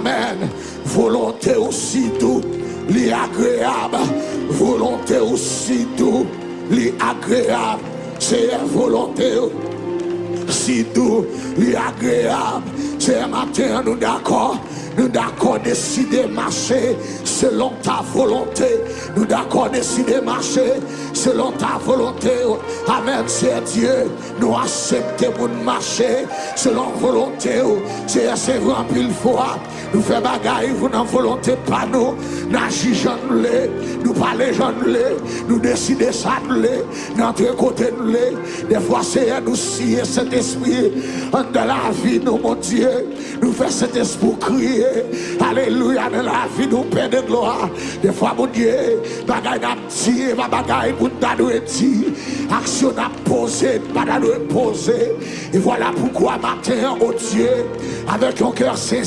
Amen. Volonté aussi doux, li agréable. Volonté aussi doux, li agréable. C'est volonté si doux, li agréable. C'est matin, nous d'accord. Nous d'accord décider de marcher selon ta volonté. Nous d'accord décider de marcher selon ta volonté. Amen, c'est Dieu. Nous acceptons pour marcher selon volonté. C'est vrai pile fois. Nous faisons bagaille pour notre volonté pas nous. Nous agissons nous parlons nous décidons ça notre côté nous. Des fois c'est nous scier cet esprit dans la vie nous mon Dieu. Nous faisons cet esprit crier. Alléluia, dans la vie nous père de gloire. Des fois mon Dieu, bagaille n'a tiré, bagaille pour nous dire. Action n'a posé, pas nous poser. Et voilà pourquoi matin, oh Dieu, avec ton cœur sincère.